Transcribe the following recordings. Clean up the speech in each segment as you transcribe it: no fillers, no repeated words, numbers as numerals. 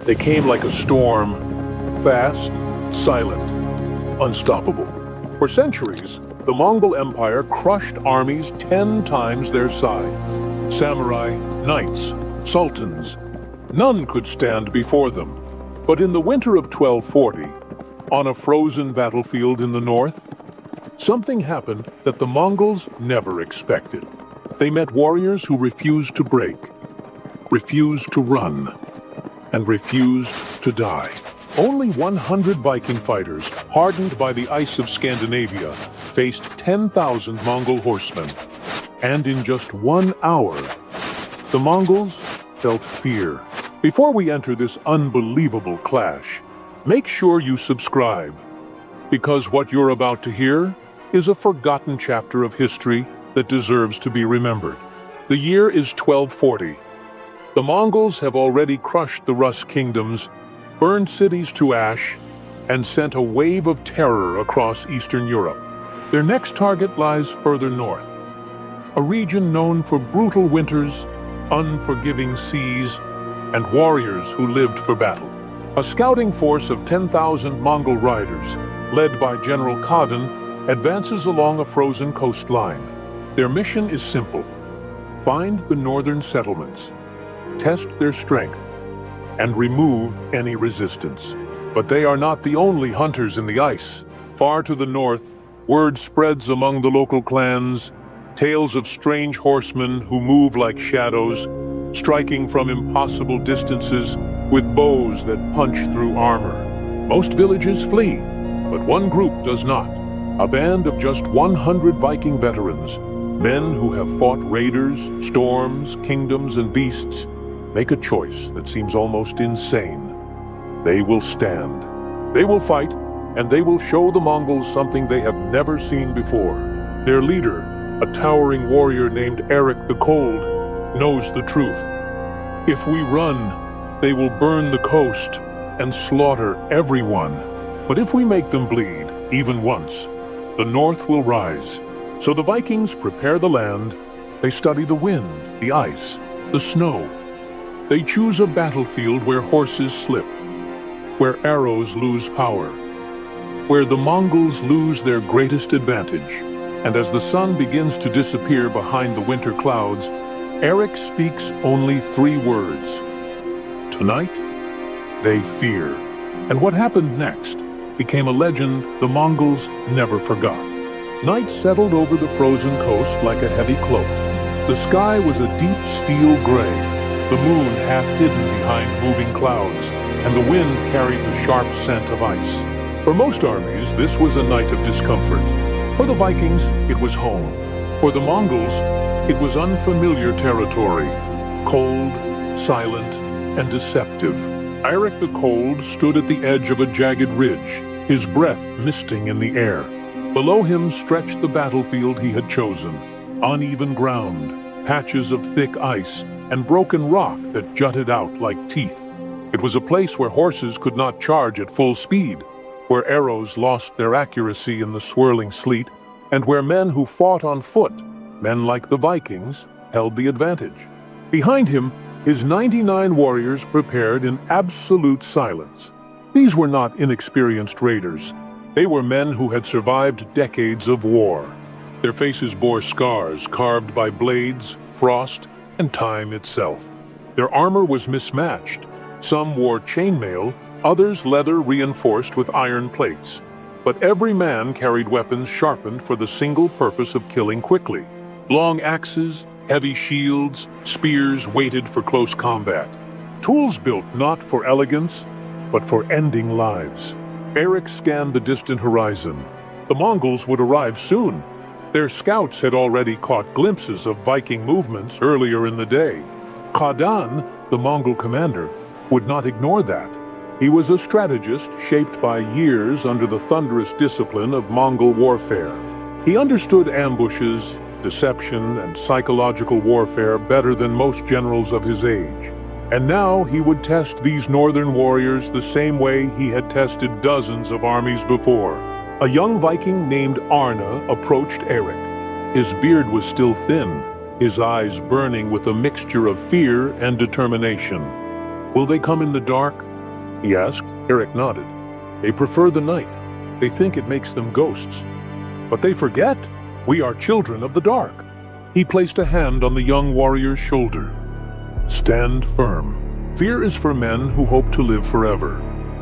They came like a storm, fast, silent, unstoppable. For centuries, the Mongol Empire crushed armies 10 times their size. Samurai, knights, sultans, none could stand before them. But in the winter of 1240, on a frozen battlefield in the north, something happened that the Mongols never expected. They met warriors who refused to break, refused to run, and refused to die. Only 100 Viking fighters, hardened by the ice of Scandinavia, faced 10,000 Mongol horsemen. And in just 1 hour, the Mongols felt fear. Before we enter this unbelievable clash, make sure you subscribe, because what you're about to hear is a forgotten chapter of history that deserves to be remembered. The year is 1240. The Mongols have already crushed the Rus kingdoms, burned cities to ash, and sent a wave of terror across Eastern Europe. Their next target lies further north, a region known for brutal winters, unforgiving seas, and warriors who lived for battle. A scouting force of 10,000 Mongol riders, led by General Khadan, advances along a frozen coastline. Their mission is simple: find the northern settlements, test their strength, and remove any resistance. But they are not the only hunters in the ice. Far to the north, word spreads among the local clans, tales of strange horsemen who move like shadows, striking from impossible distances with bows that punch through armor. Most villages flee, but one group does not. A band of just 100 Viking veterans, men who have fought raiders, storms, kingdoms, and beasts, make a choice that seems almost insane. They will stand. They will fight, and they will show the Mongols something they have never seen before. Their leader, a towering warrior named Eric the Cold, knows the truth. If we run, they will burn the coast and slaughter everyone. But if we make them bleed, even once, the north will rise. So the Vikings prepare the land. They study the wind, the ice, the snow. They choose a battlefield where horses slip, where arrows lose power, where the Mongols lose their greatest advantage. And as the sun begins to disappear behind the winter clouds, Eric speaks only 3 words. Tonight, they fear. And what happened next became a legend the Mongols never forgot. Night settled over the frozen coast like a heavy cloak. The sky was a deep steel gray, the moon half hidden behind moving clouds, and the wind carried the sharp scent of ice. For most armies, this was a night of discomfort. For the Vikings, it was home. For the Mongols, it was unfamiliar territory, cold, silent, and deceptive. Eric the Cold stood at the edge of a jagged ridge, his breath misting in the air. Below him stretched the battlefield he had chosen, uneven ground, patches of thick ice, and broken rock that jutted out like teeth. It was a place where horses could not charge at full speed, where arrows lost their accuracy in the swirling sleet, and where men who fought on foot, men like the Vikings, held the advantage. Behind him, his 99 warriors prepared in absolute silence. These were not inexperienced raiders. They were men who had survived decades of war. Their faces bore scars carved by blades, frost, and time itself. Their armor was mismatched. Some wore chainmail, others leather reinforced with iron plates. But every man carried weapons sharpened for the single purpose of killing quickly. Long axes, heavy shields, spears waited for close combat. Tools built not for elegance, but for ending lives. Eric scanned the distant horizon. The Mongols would arrive soon. Their scouts had already caught glimpses of Viking movements earlier in the day. Khadan, the Mongol commander, would not ignore that. He was a strategist shaped by years under the thunderous discipline of Mongol warfare. He understood ambushes, deception, and psychological warfare better than most generals of his age. And now he would test these northern warriors the same way he had tested dozens of armies before. A young Viking named Arna approached Eric. His beard was still thin, his eyes burning with a mixture of fear and determination. Will they come in the dark, he asked. Eric nodded. They prefer the night. They think it makes them ghosts. But they forget we are children of the dark. He placed a hand on the young warrior's shoulder. Stand firm. Fear is for men who hope to live forever.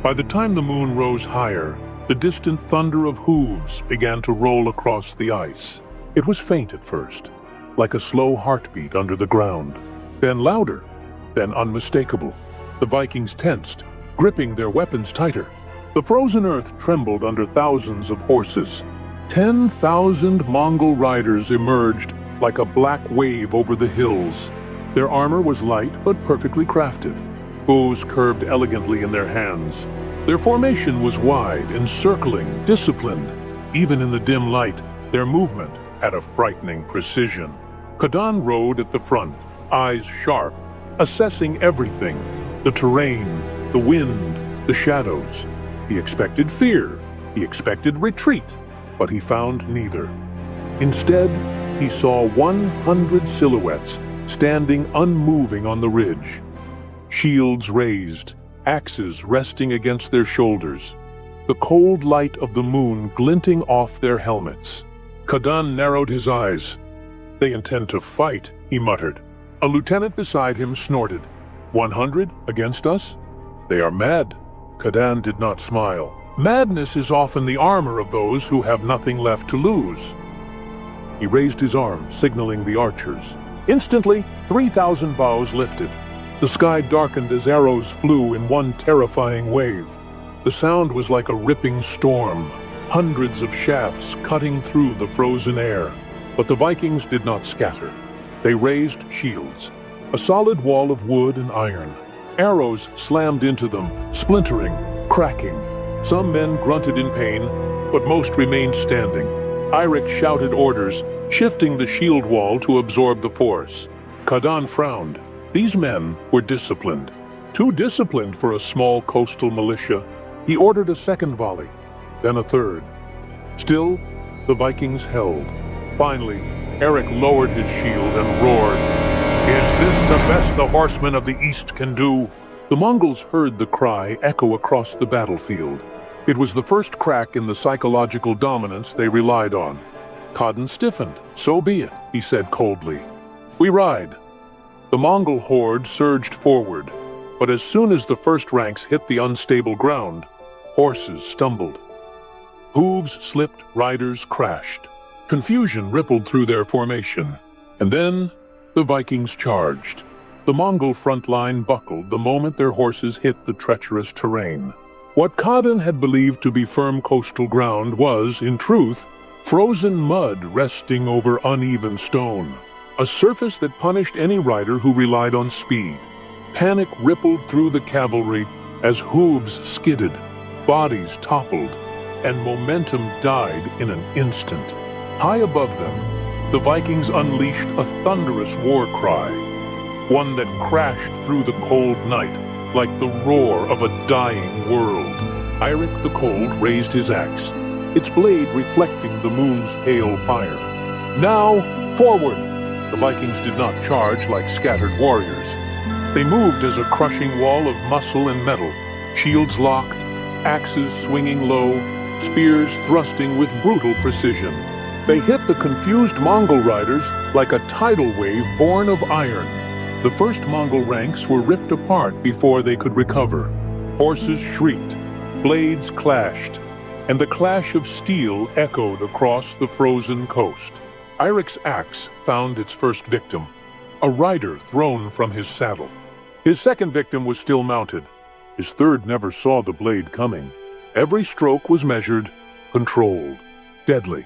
By the time the moon rose higher, the distant thunder of hooves began to roll across the ice. It was faint at first, like a slow heartbeat under the ground. Then louder, then unmistakable. The Vikings tensed, gripping their weapons tighter. The frozen earth trembled under thousands of horses. 10,000 Mongol riders emerged like a black wave over the hills. Their armor was light but perfectly crafted. Bows curved elegantly in their hands. Their formation was wide, encircling, disciplined. Even in the dim light, their movement had a frightening precision. Kadan rode at the front, eyes sharp, assessing everything: the terrain, the wind, the shadows. He expected fear, he expected retreat, but he found neither. Instead, he saw 100 silhouettes standing unmoving on the ridge. Shields raised, axes resting against their shoulders, the cold light of the moon glinting off their helmets. Kadan narrowed his eyes. "They intend to fight," he muttered. A lieutenant beside him snorted. 100 against us? They are mad." Kadan did not smile. Madness is often the armor of those who have nothing left to lose. He raised his arm, signaling the archers. Instantly, 3,000 bows lifted. The sky darkened as arrows flew in one terrifying wave. The sound was like a ripping storm, hundreds of shafts cutting through the frozen air. But the Vikings did not scatter. They raised shields, a solid wall of wood and iron. Arrows slammed into them, splintering, cracking. Some men grunted in pain, but most remained standing. Eirik shouted orders, shifting the shield wall to absorb the force. Kadan frowned. These men were disciplined. Too disciplined for a small coastal militia. He ordered a second volley, then a third. Still, the Vikings held. Finally, Eirik lowered his shield and roared, "Is this the best the horsemen of the East can do?" The Mongols heard the cry echo across the battlefield. It was the first crack in the psychological dominance they relied on. Kadan stiffened. "So be it," he said coldly. "We ride." The Mongol horde surged forward, but as soon as the first ranks hit the unstable ground, horses stumbled. Hooves slipped, riders crashed. Confusion rippled through their formation. And then the Vikings charged. The Mongol front line buckled the moment their horses hit the treacherous terrain. What Kadan had believed to be firm coastal ground was, in truth, frozen mud resting over uneven stone. A surface that punished any rider who relied on speed. Panic rippled through the cavalry as hooves skidded, bodies toppled, and momentum died in an instant. High above them, the Vikings unleashed a thunderous war cry, one that crashed through the cold night like the roar of a dying world. Eirik the Cold raised his axe, its blade reflecting the moon's pale fire. "Now, forward!" The Vikings did not charge like scattered warriors. They moved as a crushing wall of muscle and metal, shields locked, axes swinging low, spears thrusting with brutal precision. They hit the confused Mongol riders like a tidal wave born of iron. The first Mongol ranks were ripped apart before they could recover. Horses shrieked, blades clashed, and the clash of steel echoed across the frozen coast. Eirik's axe found its first victim, a rider thrown from his saddle. His second victim was still mounted. His third never saw the blade coming. Every stroke was measured, controlled, deadly.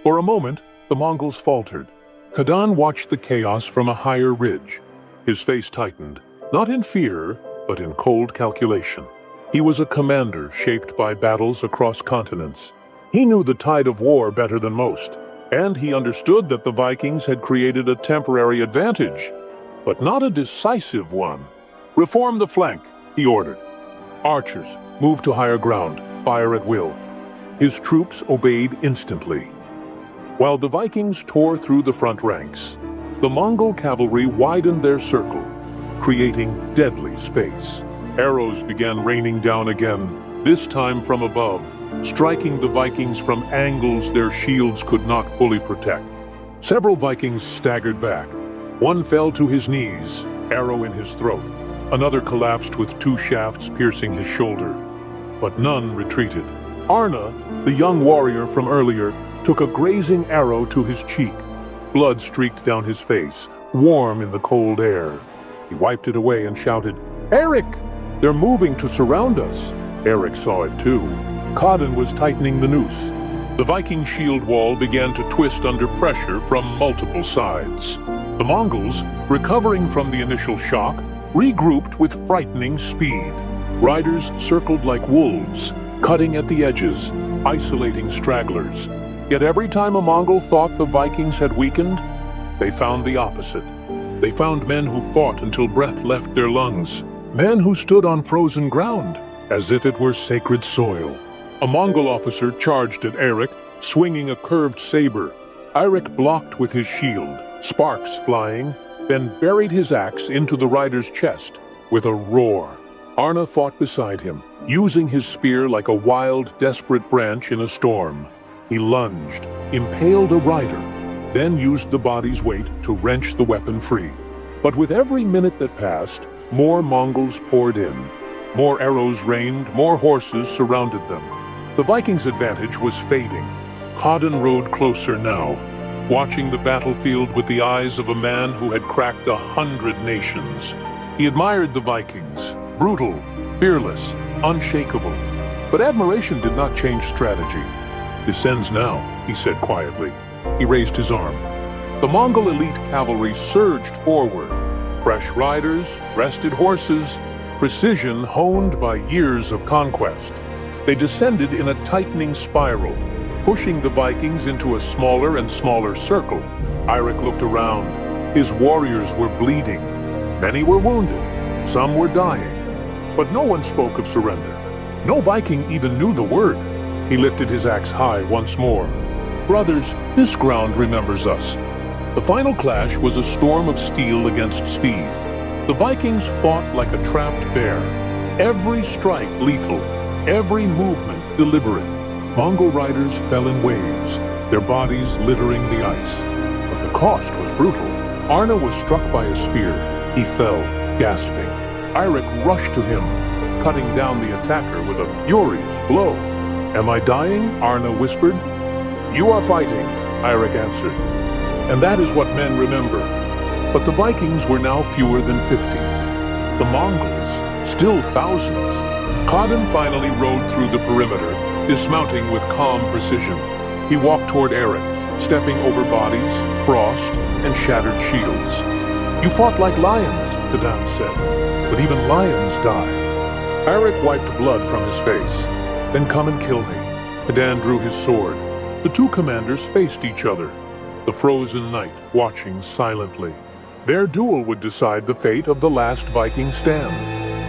For a moment, the Mongols faltered. Kadan watched the chaos from a higher ridge. His face tightened, not in fear, but in cold calculation. He was a commander shaped by battles across continents. He knew the tide of war better than most, and he understood that the Vikings had created a temporary advantage, but not a decisive one. "Reform the flank," he ordered. "Archers, move to higher ground, fire at will." His troops obeyed instantly. While the Vikings tore through the front ranks, the Mongol cavalry widened their circle, creating deadly space. Arrows began raining down again, this time from above, striking the Vikings from angles their shields could not fully protect. Several Vikings staggered back. One fell to his knees, arrow in his throat. Another collapsed with 2 shafts piercing his shoulder. But none retreated. Arna, the young warrior from earlier, took a grazing arrow to his cheek. Blood streaked down his face, warm in the cold air. He wiped it away and shouted, "Eric! They're moving to surround us." Eric saw it too. Khadan was tightening the noose. The Viking shield wall began to twist under pressure from multiple sides. The Mongols, recovering from the initial shock, regrouped with frightening speed. Riders circled like wolves, cutting at the edges, isolating stragglers. Yet every time a Mongol thought the Vikings had weakened, they found the opposite. They found men who fought until breath left their lungs. Men who stood on frozen ground, as if it were sacred soil. A Mongol officer charged at Eric, swinging a curved saber. Eric blocked with his shield, sparks flying, then buried his axe into the rider's chest with a roar. Arna fought beside him, using his spear like a wild, desperate branch in a storm. He lunged, impaled a rider, then used the body's weight to wrench the weapon free. But with every minute that passed, more Mongols poured in. More arrows rained, more horses surrounded them. The Vikings' advantage was fading. Khadan rode closer now, watching the battlefield with the eyes of a man who had cracked 100 nations. He admired the Vikings, brutal, fearless, unshakable. But admiration did not change strategy. "This ends now," he said quietly. He raised his arm. The Mongol elite cavalry surged forward. Fresh riders, rested horses, precision honed by years of conquest. They descended in a tightening spiral, pushing the Vikings into a smaller and smaller circle. Eirik looked around. His warriors were bleeding. Many were wounded. Some were dying. But no one spoke of surrender. No Viking even knew the word. He lifted his axe high once more. "Brothers, this ground remembers us." The final clash was a storm of steel against speed. The Vikings fought like a trapped bear. Every strike lethal, every movement deliberate. Mongol riders fell in waves, their bodies littering the ice. But the cost was brutal. Arna was struck by a spear. He fell, gasping. Eirik rushed to him, cutting down the attacker with a furious blow. "Am I dying?" Arna whispered. "You are fighting," Eirik answered. And that is what men remember. But the Vikings were now fewer than 50. The Mongols, still thousands. Khadan finally rode through the perimeter, dismounting with calm precision. He walked toward Eric, stepping over bodies, frost, and shattered shields. "You fought like lions," Khadan said, "but even lions die." Eric wiped blood from his face. "Then come and kill me." Khadan drew his sword. The two commanders faced each other, the frozen night watching silently. Their duel would decide the fate of the last Viking stand.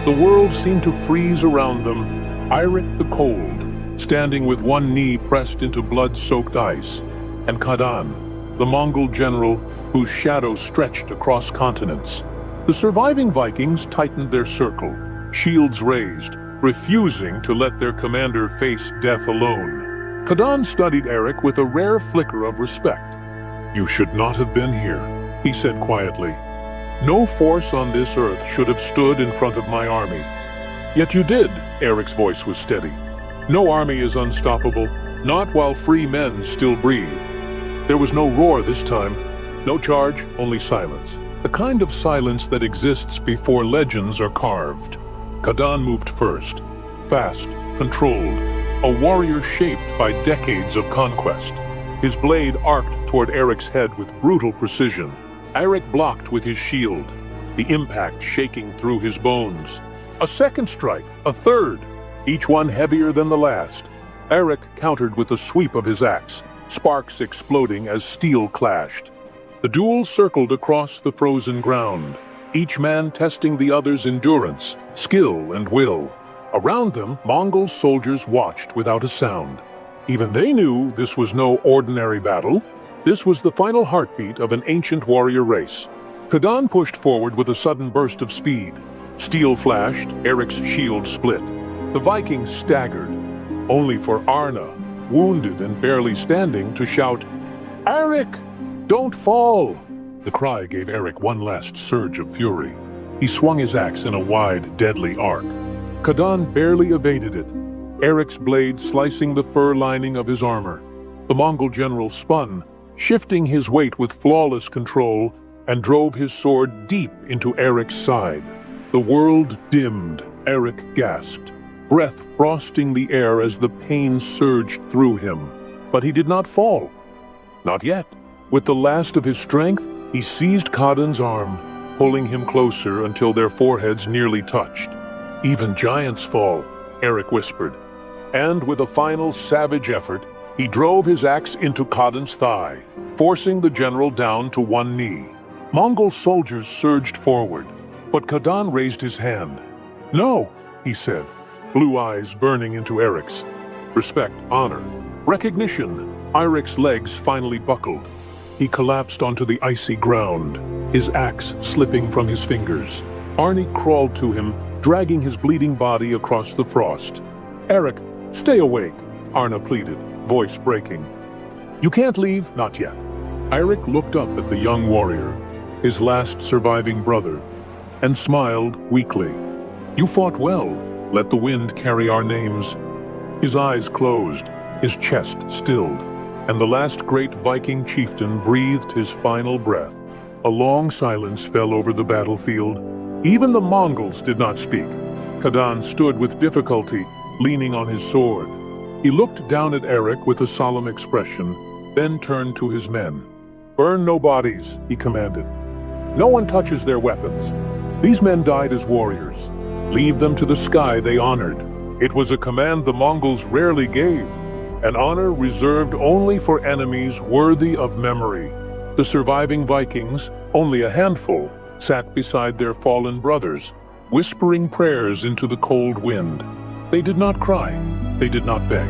The world seemed to freeze around them, Eirik the cold, standing with one knee pressed into blood-soaked ice, and Khadan, the Mongol general whose shadow stretched across continents. The surviving Vikings tightened their circle, shields raised, refusing to let their commander face death alone. Khadan studied Eric with a rare flicker of respect. "You should not have been here," he said quietly. "No force on this earth should have stood in front of my army." "Yet you did," Eric's voice was steady. "No army is unstoppable, not while free men still breathe." There was no roar this time, no charge, only silence. The kind of silence that exists before legends are carved. Khadan moved first, fast, controlled, a warrior shaped by decades of conquest. His blade arced toward Eric's head with brutal precision. Eirik blocked with his shield, the impact shaking through his bones. A second strike, a third, each one heavier than the last. Eirik countered with a sweep of his axe, sparks exploding as steel clashed. The duel circled across the frozen ground, each man testing the other's endurance, skill, and will. Around them, Mongol soldiers watched without a sound. Even they knew this was no ordinary battle. This was the final heartbeat of an ancient warrior race. Khadan pushed forward with a sudden burst of speed. Steel flashed, Eric's shield split. The Vikings staggered, only for Arna, wounded and barely standing, to shout, "Eric, don't fall!" The cry gave Eric one last surge of fury. He swung his axe in a wide, deadly arc. Kadan barely evaded it, Eric's blade slicing the fur lining of his armor. The Mongol general spun, shifting his weight with flawless control, and drove his sword deep into Eric's side. The world dimmed. Eric gasped, breath frosting the air as the pain surged through him. But he did not fall. Not yet. With the last of his strength, he seized Kadan's arm, pulling him closer until their foreheads nearly touched. "Even giants fall," Eric whispered. And with a final savage effort, he drove his axe into Kadan's thigh, forcing the general down to one knee. Mongol soldiers surged forward, but Kadan raised his hand. "No," he said, blue eyes burning into Eric's. "Respect, honor, recognition." Eric's legs finally buckled. He collapsed onto the icy ground, his axe slipping from his fingers. Arni crawled to him, dragging his bleeding body across the frost. "Eric, stay awake," Arna pleaded, voice breaking. "You can't leave, not yet." Eric looked up at the young warrior, his last surviving brother, and smiled weakly. "You fought well. Let the wind carry our names." His eyes closed, his chest stilled, and the last great Viking chieftain breathed his final breath. A long silence fell over the battlefield. Even the Mongols did not speak. Kadan stood with difficulty, leaning on his sword. He looked down at Eric with a solemn expression, then turned to his men. "Burn no bodies," he commanded. "No one touches their weapons. These men died as warriors. Leave them to the sky they honored." It was a command the Mongols rarely gave, an honor reserved only for enemies worthy of memory. The surviving Vikings, only a handful, sat beside their fallen brothers, whispering prayers into the cold wind. They did not cry. They did not beg.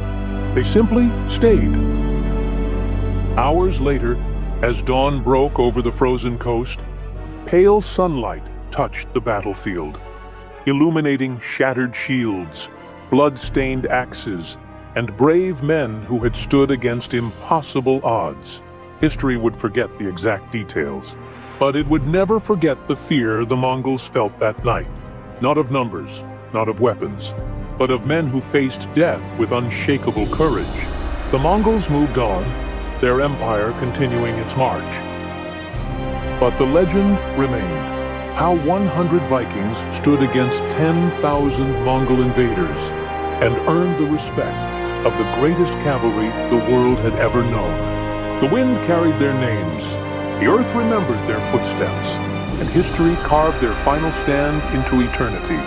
They simply stayed. Hours later, as dawn broke over the frozen coast, pale sunlight touched the battlefield, illuminating shattered shields, blood-stained axes, and brave men who had stood against impossible odds. History would forget the exact details, but it would never forget the fear the Mongols felt that night. Not of numbers, not of weapons, but of men who faced death with unshakable courage. The Mongols moved on, their empire continuing its march. But the legend remained. How 100 Vikings stood against 10,000 Mongol invaders and earned the respect of the greatest cavalry the world had ever known. The wind carried their names, the earth remembered their footsteps, and history carved their final stand into eternity.